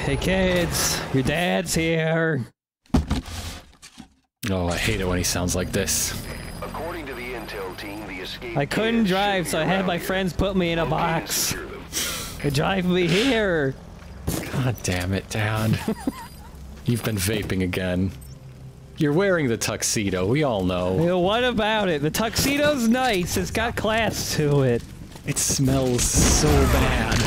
Hey kids, your dad's here. Oh, I hate it when he sounds like this. According to the intel team, the escape I couldn't drive, so I had my friends put me in a box. They drive me here. God damn it, Dad. You've been vaping again. You're wearing the tuxedo, we all know. You know, what about it? The tuxedo's nice. It's got class to it. It smells so bad.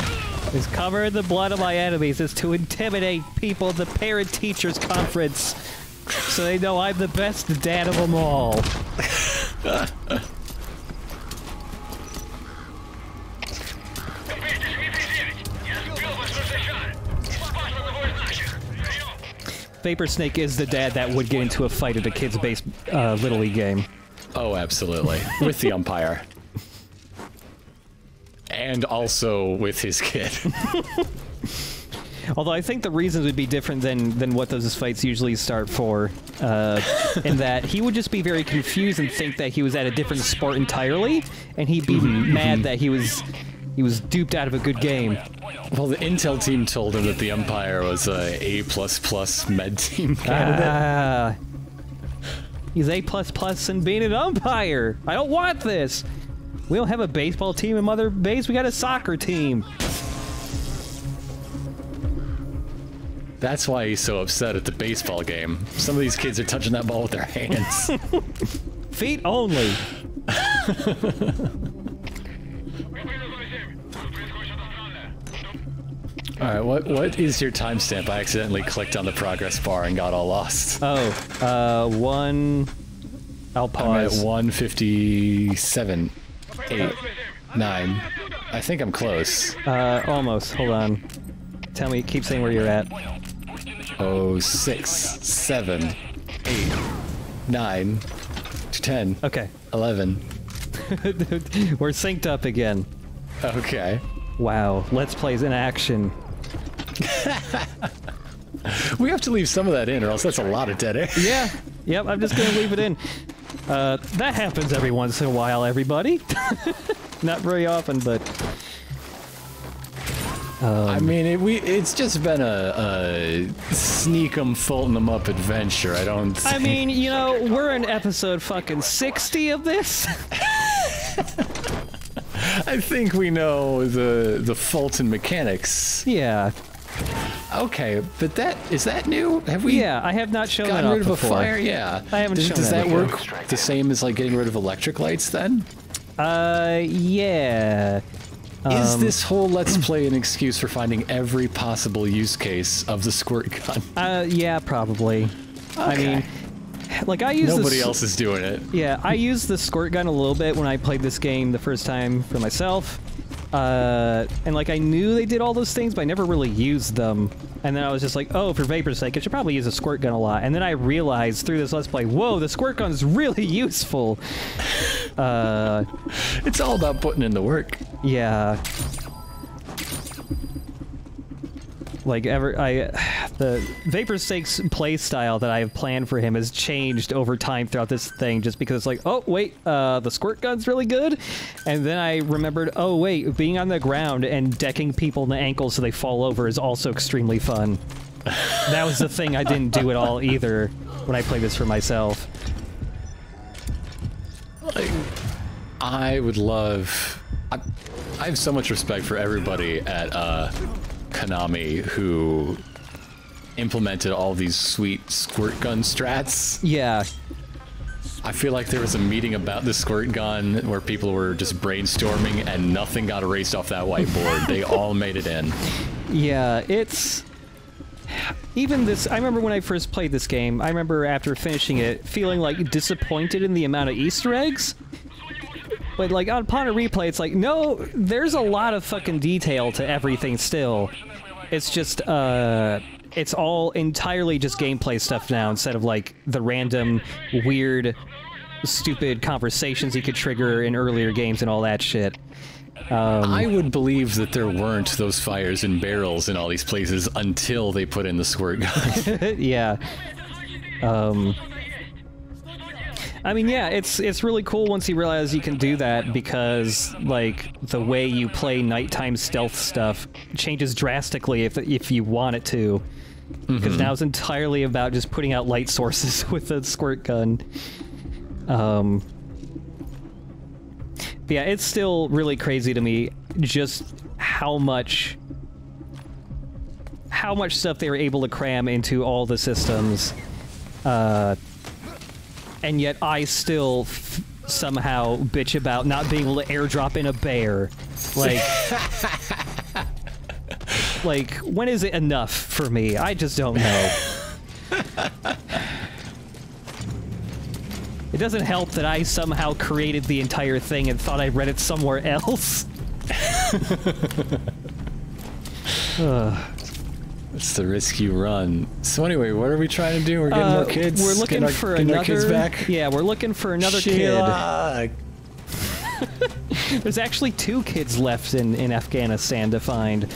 It's covered in the blood of my enemies. It's to intimidate people at the parent-teachers conference. So they know I'm the best dad of them all. Vapor Snake is the dad that would get into a fight at a kids' based Little League game. Oh, absolutely. With the umpire. And also with his kid. Although I think the reasons would be different than what those fights usually start for, in that he would just be very confused and think that he was at a different sport entirely, and he'd be mad that he was duped out of a good game. Well, the intel team told him that the umpire was a A++ med team candidate. He's A++ and being an umpire. I don't want this. We don't have a baseball team in Mother Base. We got a soccer team. That's why he's so upset at the baseball game. Some of these kids are touching that ball with their hands. Feet only. Alright, what is your timestamp? I accidentally clicked on the progress bar and got all lost. Oh, one... I'll pause. I'm at 157, 8, 9. I think I'm close. Almost. Hold on. Tell me, keep saying where you're at. Oh, 6, 7, 8, 9, 10. Okay. 11. We're synced up again. Okay. Wow. Let's Plays in action. We have to leave some of that in, or else that's a lot of dead air. Yeah. Yep, I'm just gonna leave it in. That happens every once in a while, everybody. Not very often, but... I mean, it's just been a sneak 'em, folding 'em up adventure. I mean, you know, we're in episode fucking 60 of this. I think we know the Fulton mechanics. Yeah. Okay, but is that new? Have we? Yeah, I have not shown that gotten off rid of before. a fire. Yeah. I haven't shown Does that before. work the same as like getting rid of electric lights then? Yeah. Is this whole Let's Play an excuse for finding every possible use case of the squirt gun? Yeah, probably. Okay. I mean, like I use Nobody else is doing it. Yeah, I used the squirt gun a little bit when I played this game the first time for myself. And like I knew they did all those things, but I never really used them. And then I was just like, oh, for Vapor's sake, I should probably use a squirt gun a lot. And then I realized through this Let's Play, whoa, the squirt gun's really useful. It's all about putting in the work. Yeah. Like the Vapor's Sake's play style that I have planned for him has changed over time throughout this thing, just because it's like, oh wait, the squirt gun's really good, and then I remembered, oh wait, being on the ground and decking people in the ankles so they fall over is also extremely fun. That was the thing I didn't do at all either when I played this for myself. Like, I would love. I have so much respect for everybody at Konami who implemented all these sweet squirt gun strats. Yeah. I feel like there was a meeting about the squirt gun where people were just brainstorming and nothing got erased off that whiteboard. They all made it in. Yeah, it's... Even this... I remember when I first played this game, I remember after finishing it, feeling like disappointed in the amount of Easter eggs. But like upon a replay, it's like, no, there's a lot of fucking detail to everything still. It's just, it's all entirely just gameplay stuff now instead of like the random, weird, stupid conversations you could trigger in earlier games and all that shit. I would believe that there weren't those fires in barrels in all these places until they put in the squirt gun. Yeah. I mean, yeah, it's really cool once you realize you can do that, because like the way you play nighttime stealth stuff changes drastically if you want it to. Because now it's entirely about just putting out light sources with a squirt gun. Yeah, it's still really crazy to me just how much stuff they were able to cram into all the systems. And yet I still somehow bitch about not being able to airdrop in a bear. Like, like, when is it enough for me? I just don't know. It doesn't help that I somehow created the entire thing and thought I read it somewhere else. It's the risk you run. So anyway, what are we trying to do? We're getting more kids. We're looking for another. Our kids back? Yeah, we're looking for another Sheila. kid. There's actually 2 kids left in Afghanistan to find.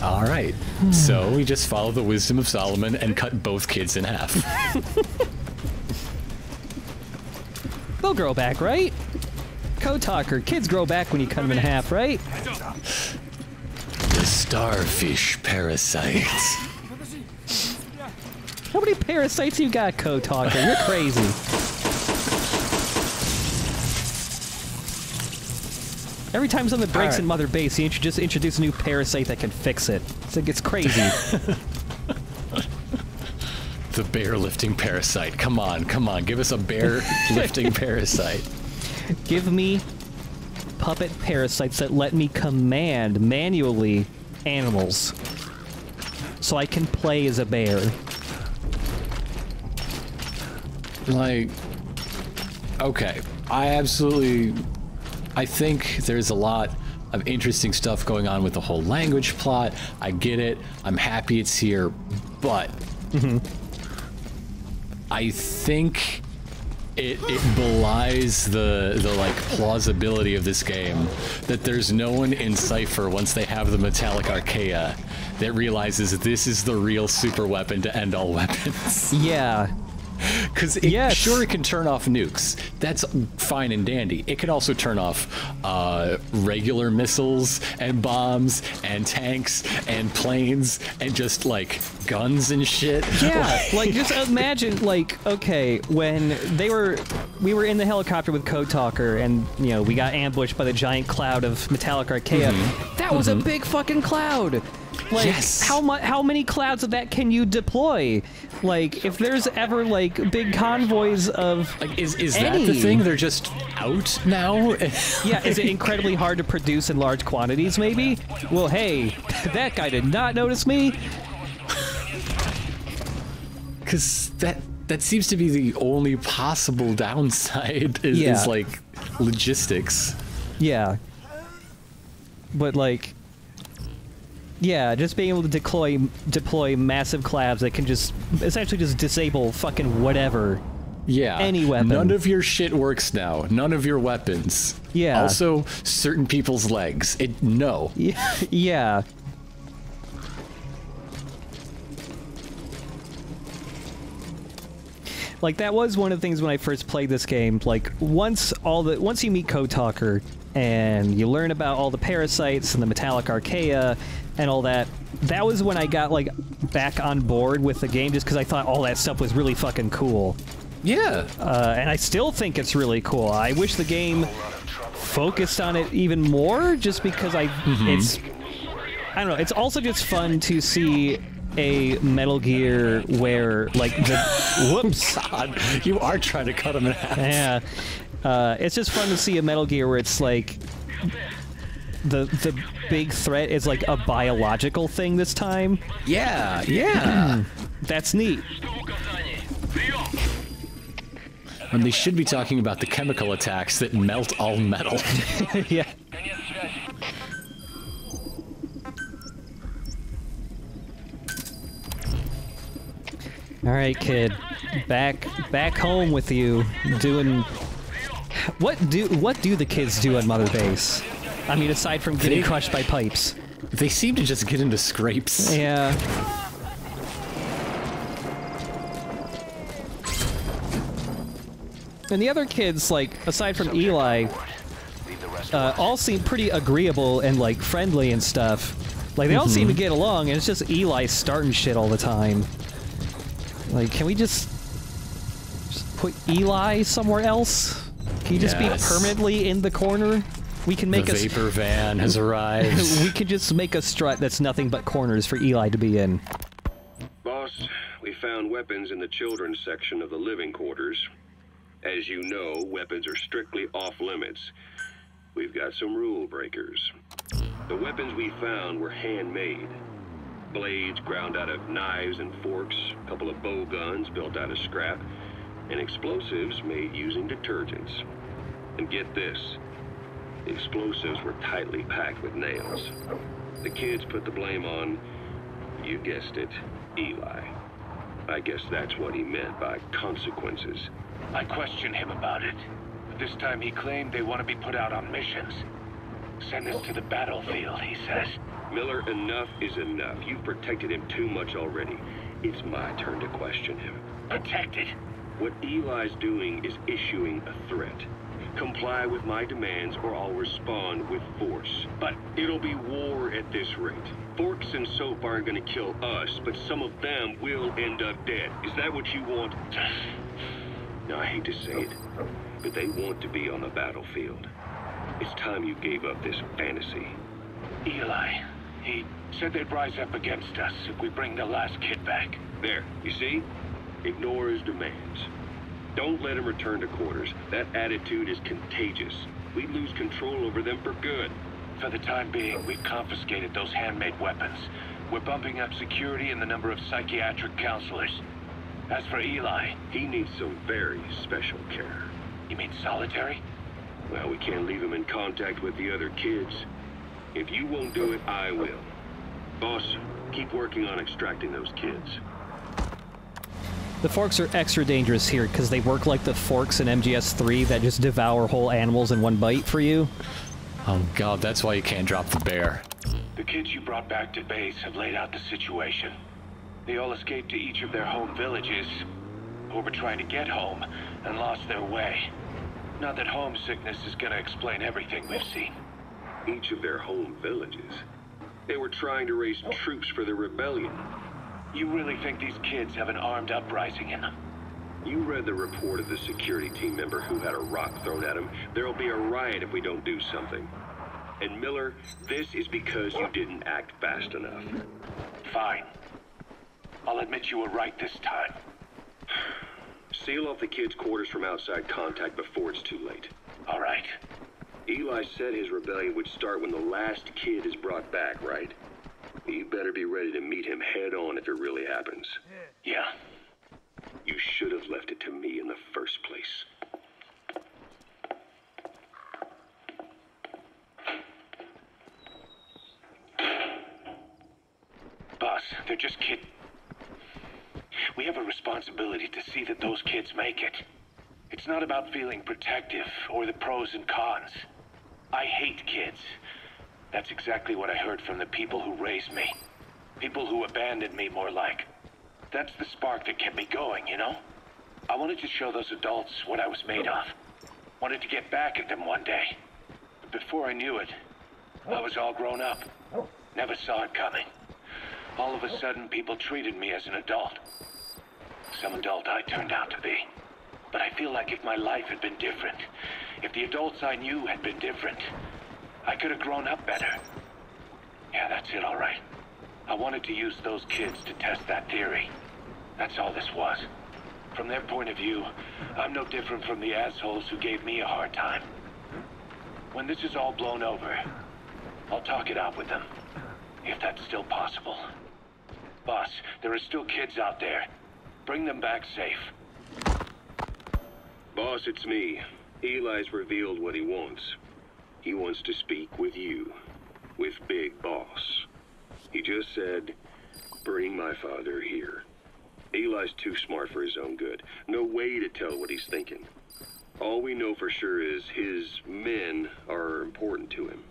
All right. So we just follow the wisdom of Solomon and cut both kids in half. They'll grow back, right? Code Talker, kids grow back when you cut them in half, right? The starfish parasites. How many parasites you got, Code Talker? You're crazy. Every time something breaks in Mother Base, you just introduce a new parasite that can fix it. It's like, it's crazy. The bear lifting parasite. Come on, give us a bear lifting parasite. Give me puppet parasites that let me command manually animals so I can play as a bear. Like, okay, I think there's a lot of interesting stuff going on with the whole language plot. I get it. I'm happy it's here, but I think it belies the like plausibility of this game that there's no one in Cypher, once they have the metallic archaea, that realizes this is the real super weapon to end all weapons. Yeah. Because sure, it can turn off nukes. That's fine and dandy. It can also turn off regular missiles and bombs and tanks and planes and just like guns and shit. Yeah, like just imagine, like, okay, when we were in the helicopter with Code Talker, and you know we got ambushed by the giant cloud of metallic archaea. That was a big fucking cloud. Like, yes. How many clouds of that can you deploy? Like, if there's ever like big convoys of like, is that the thing? They're just out now. Yeah, is it incredibly hard to produce in large quantities? Maybe. Well, hey, that guy did not notice me. Because that seems to be the only possible downside is like logistics. Yeah. But like. Yeah, just being able to deploy massive clouds that can just essentially just disable fucking whatever. Yeah. Any weapon. None of your shit works now. None of your weapons. Yeah. Also, certain people's legs. No. Yeah. Like, that was one of the things when I first played this game. Like, once you meet Code Talker and you learn about all the parasites and the metallic archaea and all that, that was when I got like back on board with the game, just because I thought all that stuff was really fucking cool. Yeah. And I still think it's really cool. I wish the game focused on it even more, just because I don't know, it's also just fun to see a Metal Gear where, like, the... Whoops! God, you are trying to cut him in half. Yeah. It's just fun to see a Metal Gear where it's, like... The big threat is, like, a biological thing this time. Yeah, yeah. That's neat. When they should be talking about the chemical attacks that melt all metal. Yeah. All right, kid. Back home with you, doing... What do the kids do on Mother Base? I mean, aside from getting crushed by pipes. They seem to just get into scrapes. Yeah. And the other kids, like, aside from Eli, all seem pretty agreeable and, like, friendly and stuff. Like, they all seem to get along, and it's just Eli starting shit all the time. Like, can we just put Eli somewhere else? Can you just be permanently in the corner? We can make the vapor van has arrived. We can just make a strut that's nothing but corners for Eli to be in. Boss, we found weapons in the children's section of the living quarters. As you know, weapons are strictly off limits. We've got some rule breakers. The weapons we found were handmade. Blades ground out of knives and forks, a couple of bow guns built out of scrap, and explosives made using detergents. And get this, the explosives were tightly packed with nails. The kids put the blame on, you guessed it, Eli. I guess that's what he meant by consequences. I questioned him about it. But this time he claimed they want to be put out on missions. Send us to the battlefield, he says. Miller, enough is enough. You've protected him too much already. It's my turn to question him. Protected? What Eli's doing is issuing a threat. Comply with my demands or I'll respond with force. But it'll be war at this rate. Forks and soap aren't gonna kill us, but some of them will end up dead. Is that what you want? Now, I hate to say it, but they want to be on the battlefield. It's time you gave up this fantasy. Eli, he said they'd rise up against us if we bring the last kid back. There, you see? Ignore his demands. Don't let him return to quarters. That attitude is contagious. We lose control over them for good. For the time being, we've confiscated those handmade weapons. We're bumping up security and the number of psychiatric counselors. As for Eli, he needs some very special care. You mean solitary? Well, we can't leave him in contact with the other kids. If you won't do it, I will. Boss, keep working on extracting those kids. The forks are extra dangerous here because they work like the forks in MGS3 that just devour whole animals in one bite for you. Oh god, that's why you can't drop the bear. The kids you brought back to base have laid out the situation. They all escaped to each of their home villages, or were trying to get home, and lost their way. Not that homesickness is gonna explain everything we've seen. Each of their home villages? They were trying to raise troops for the rebellion. You really think these kids have an armed uprising in them? You read the report of the security team member who had a rock thrown at him. There'll be a riot if we don't do something. And Miller, this is because you didn't act fast enough. Fine. I'll admit you were right this time. Seal off the kids' quarters from outside contact before it's too late. All right. Eli said his rebellion would start when the last kid is brought back, right? You better be ready to meet him head on if it really happens. Yeah. You should have left it to me in the first place. Boss, they're just kids. We have a responsibility to see that those kids make it. It's not about feeling protective or the pros and cons. I hate kids. That's exactly what I heard from the people who raised me. People who abandoned me, more like. That's the spark that kept me going, you know? I wanted to show those adults what I was made of. Wanted to get back at them one day. But before I knew it, I was all grown up. Never saw it coming. All of a sudden, people treated me as an adult. Some adult I turned out to be. But I feel like if my life had been different, if the adults I knew had been different, I could have grown up better. Yeah, that's it, all right. I wanted to use those kids to test that theory. That's all this was. From their point of view, I'm no different from the assholes who gave me a hard time. When this is all blown over, I'll talk it out with them, if that's still possible. Boss, there are still kids out there. Bring them back safe. Boss, it's me. Eli's revealed what he wants. He wants to speak with you. With Big Boss. He just said, bring my father here. Eli's too smart for his own good. No way to tell what he's thinking. All we know for sure is his men are important to him.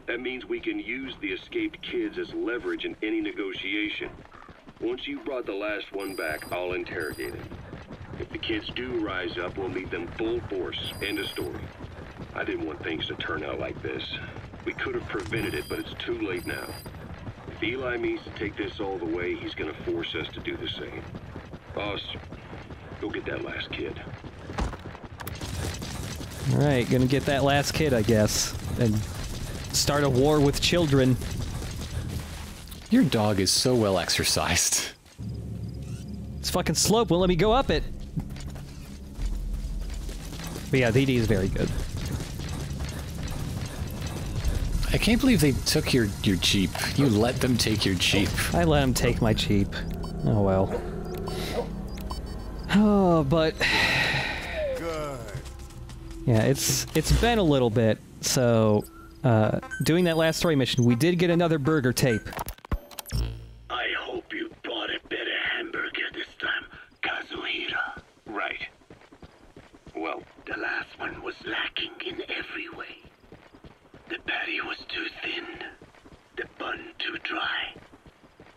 That means we can use the escaped kids as leverage in any negotiation. Once you brought the last one back, I'll interrogate him. If If the kids do rise up, we'll meet them full force. End of story. I didn't want things to turn out like this. We could have prevented it, but it's too late now. If Eli means to take this all the way, he's gonna force us to do the same. Boss, go get that last kid. Alright, gonna get that last kid, I guess. And start a war with children. Your dog is so well exercised. This fucking slope won't let me go up it. But yeah, DD is very good. I can't believe they took your Jeep. You let them take your Jeep. I let him take my Jeep. Oh well. Oh, but yeah, it's been a little bit. So, doing that last story mission, we did get another burger tape. I hope you bought a better hamburger this time, Kazuhira. Right. Well, The last one was lacking in every way. The patty was too thin, the bun too dry,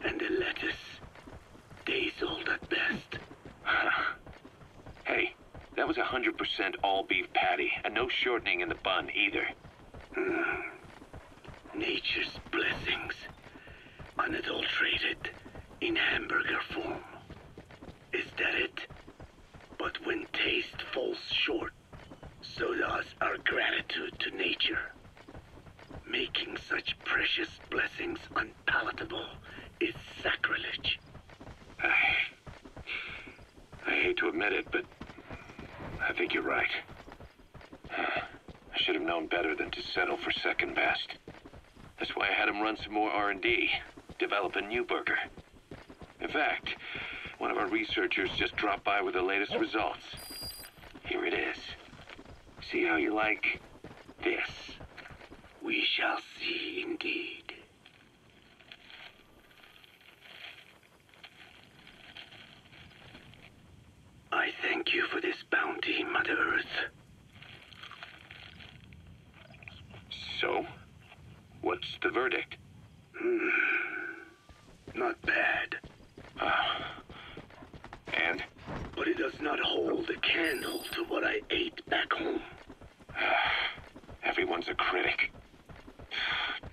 and the lettuce days old at best. hey, that was 100% all beef patty, and no shortening in the bun either. Nature's blessings, unadulterated, in hamburger form. Is that it? But when taste falls short, so does our gratitude to nature. Making such precious blessings unpalatable is sacrilege. I hate to admit it, but I think you're right. I should have known better than to settle for second best. That's why I had him run some more R&D, develop a new burger. In fact, one of our researchers just dropped by with the latest results. Here it is. See how you like this? We shall see indeed. I thank you for this bounty, Mother Earth. So, what's the verdict? Not bad, And? but it does not hold a candle to what I ate back home. Everyone's a critic.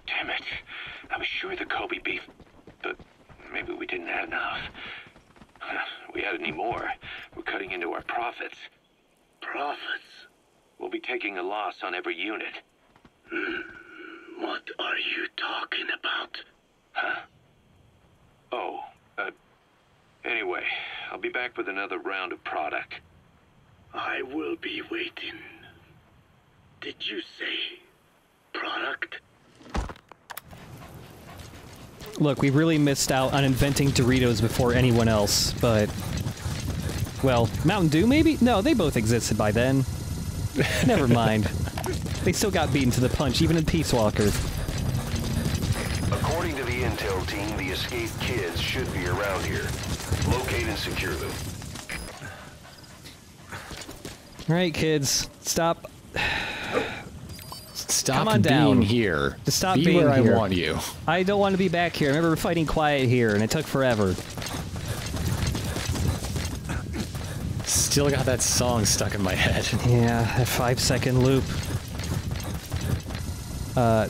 Damn it. I was sure the Kobe beef, but maybe we didn't add enough. If we add any more, we're cutting into our profits. Profits? We'll be taking a loss on every unit. What are you talking about? Huh? Oh, anyway, I'll be back with another round of product. I will be waiting. Did you say product? Look, we really missed out on inventing Doritos before anyone else, but... Well, Mountain Dew maybe? No, they both existed by then. Never mind. They still got beaten to the punch, even in Peace Walker. According to the intel team, the escaped kids should be around here. Locate and secure them. Alright, kids. Stop. Stop Come on being down. here. Just stop be being where here. I want you. I don't want to be back here. I remember fighting quiet here, and it took forever. Still got that song stuck in my head. Yeah, that 5-second loop.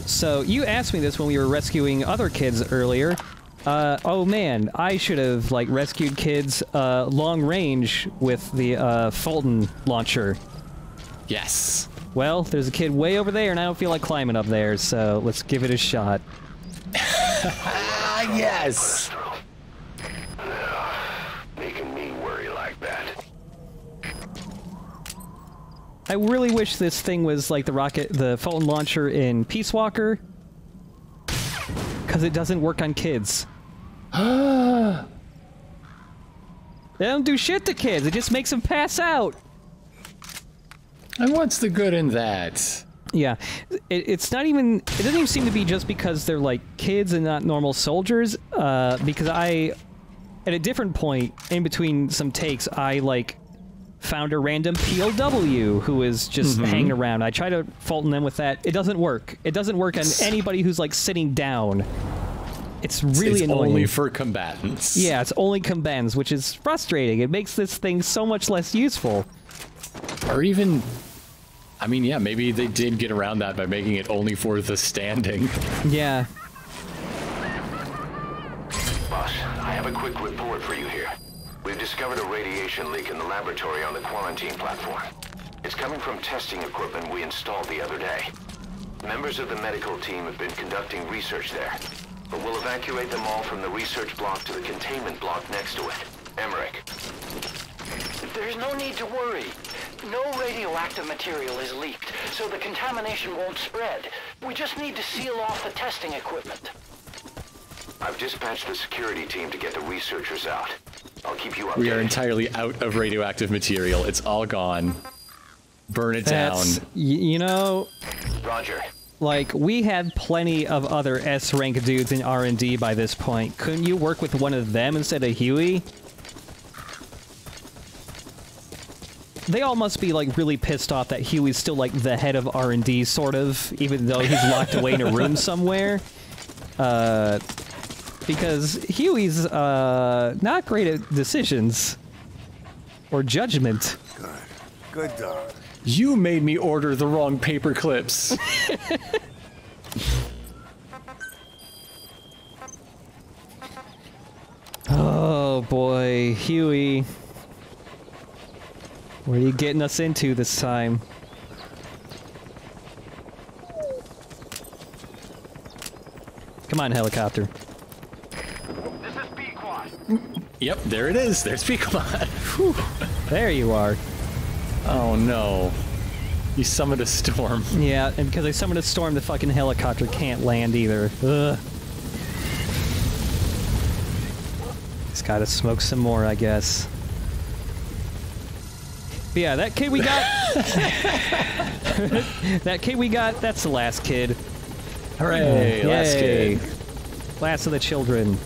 So you asked me this when we were rescuing other kids earlier. Oh man, I should have, like, rescued kids, long range with the, Fulton launcher. Yes. Well, there's a kid way over there, and I don't feel like climbing up there, so let's give it a shot. Ah, yes! Making me worry like that. I really wish this thing was like the Fulton launcher in Peace Walker, because it doesn't work on kids. They don't do shit to kids, it just makes them pass out. And what's the good in that? Yeah, it's not even, it doesn't even seem to be just because they're like kids and not normal soldiers, because at a different point in between some takes, I like found a random POW who is just hanging around. I try to Fulton them with that. It doesn't work. It doesn't work on anybody who's like sitting down. It's really annoying. Only for combatants. Yeah, it's only combatants, which is frustrating. It makes this thing so much less useful. Or even, I mean, yeah, maybe they did get around that by making it only for the standing. Yeah. Boss, I have a quick report for you here. We've discovered a radiation leak in the laboratory on the quarantine platform. It's coming from testing equipment we installed the other day. Members of the medical team have been conducting research there, but we'll evacuate them all from the research block to the containment block next to it. Emmerich. There's no need to worry. No radioactive material is leaked, so the contamination won't spread. We just need to seal off the testing equipment. I've dispatched the security team to get the researchers out. I'll keep you updated. We are entirely out of radioactive material. It's all gone. Burn it down. You know, Roger. like, we had plenty of other S-rank dudes in R&D by this point. Couldn't you work with one of them instead of Huey? They all must be, like, really pissed off that Huey's still, like, the head of R&D, sort of, even though he's locked away in a room somewhere. Because Huey's, not great at decisions. Or judgment. Good dog. You made me order the wrong paper clips. Oh boy, Huey. What are you getting us into this time? Come on, helicopter. This is Pequod. Yep, there it is. There's Pequod. There you are. Oh no. You summoned a storm. Yeah, and because I summoned a storm, the fucking helicopter can't land either. Ugh. Just gotta smoke some more, I guess. But yeah, that kid we got... that kid we got, that's the last kid. Hooray, last Yay. kid. Last of the children.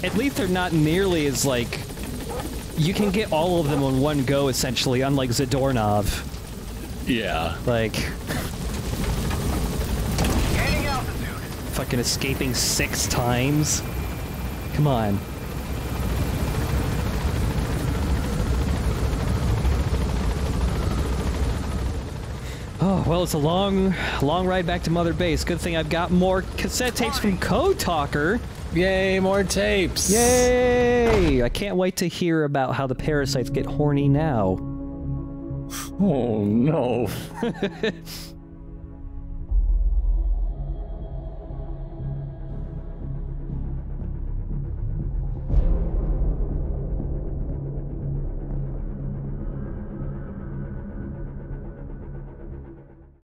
At least they're not nearly as, like... You can get all of them in one go, essentially, unlike Zadornov. Yeah. Like... Gaining altitude. Fucking escaping 6 times? Come on. Oh, well, it's a long ride back to Mother Base. Good thing I've got more cassette tapes from Code Talker. Yay, more tapes. Yay! I can't wait to hear about how the parasites get horny now. Oh no.